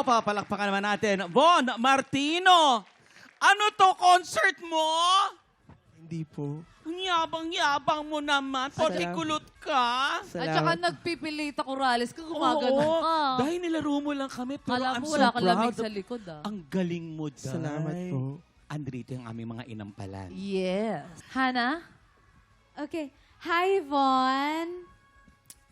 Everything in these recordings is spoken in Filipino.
papalakpakan naman natin. Von Martino, ano to, concert mo? Hindi po. Ang yabang-yabang mo naman. Portikulot ka. At saka nagpipilita Corrales ka, gumagano ka. Dahil nilaro mo lang kami, pero Alam I'm mo, so wala kang lamig proud. sa likod, ah. Ang galing mo, Day. Salamat po. Andrito yung aming mga inampalan. Yes. Hana? Okay. Hi, Von.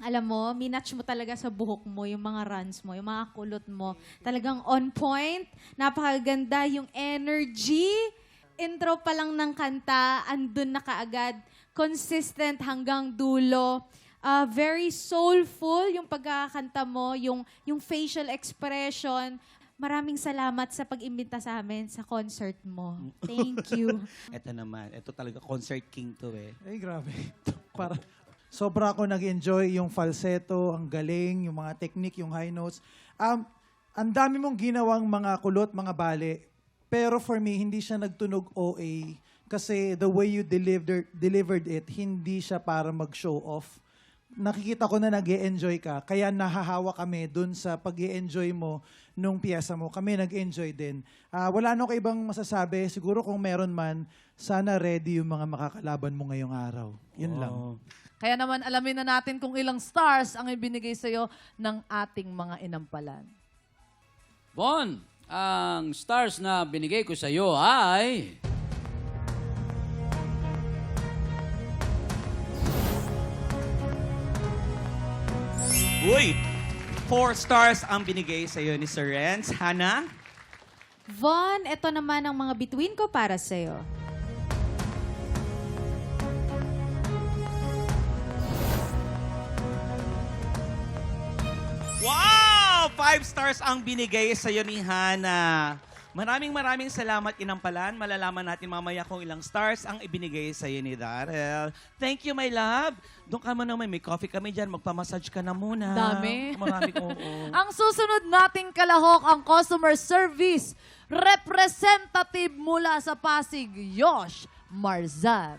Alam mo, minatch mo talaga sa buhok mo, yung mga runs mo, yung mga kulot mo. Talagang on point. Napakaganda yung energy. Intro pa lang ng kanta, andun na kaagad. Consistent hanggang dulo. Very soulful yung pagkakanta mo, yung facial expression. Maraming salamat sa pag-imbita sa amin sa concert mo. Thank you. Ito naman, ito talaga concert king to eh. Ay, grabe. Para, sobra ako nag-enjoy yung falsetto, ang galing, yung mga technique, yung high notes. Ang dami mong ginawang mga kulot, mga bale. Pero for me, hindi siya nagtunog OA. Kasi the way you delivered it, hindi siya para mag-show off. Nakikita ko na nag-e-enjoy ka. Kaya nahahawa kami dun sa pag-e-enjoy mo nung piyesa mo. Kami nag-enjoy din. Wala nang ibang masasabi. Siguro kung meron man, sana ready yung mga makakalaban mo ngayong araw. Yun lang. Kaya naman alamin na natin kung ilang stars ang ibinigay sa'yo ng ating mga inampalan. Von, ang stars na binigay ko sa iyo ay... Uy! 4 stars ang binigay sa iyo ni Sir Renz. Hana? Von, ito naman ang mga bituin ko para sa'yo. Wow! 5 stars ang binigay sa iyo ni Hana. Maraming salamat, inampalan. Malalaman natin mamaya kung ilang stars ang ibinigay sa iyo ni Darrell. Thank you, my love. Doon ka mo naman, may coffee kami dyan. Magpamassage ka na muna. Dami. Marami, oo. Ang susunod nating kalahok, ang customer service representative mula sa Pasig, Yosh Marzan.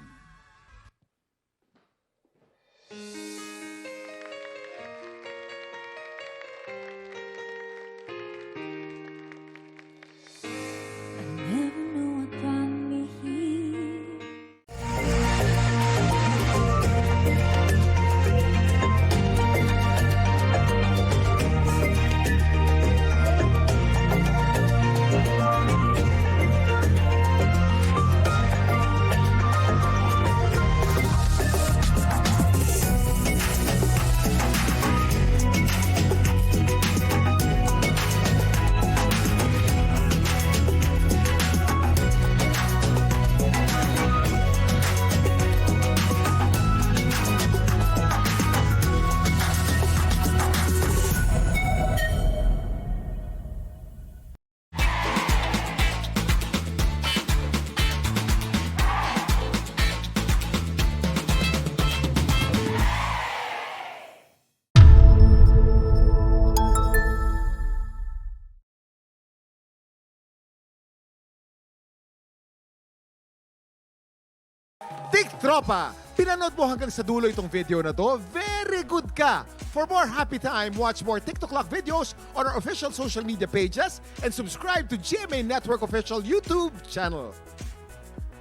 Tropa, pinanood mo hanggang sa dulo itong video na to? Very good ka! For more happy time, watch more TikTok Clock videos on our official social media pages and subscribe to GMA Network official YouTube channel.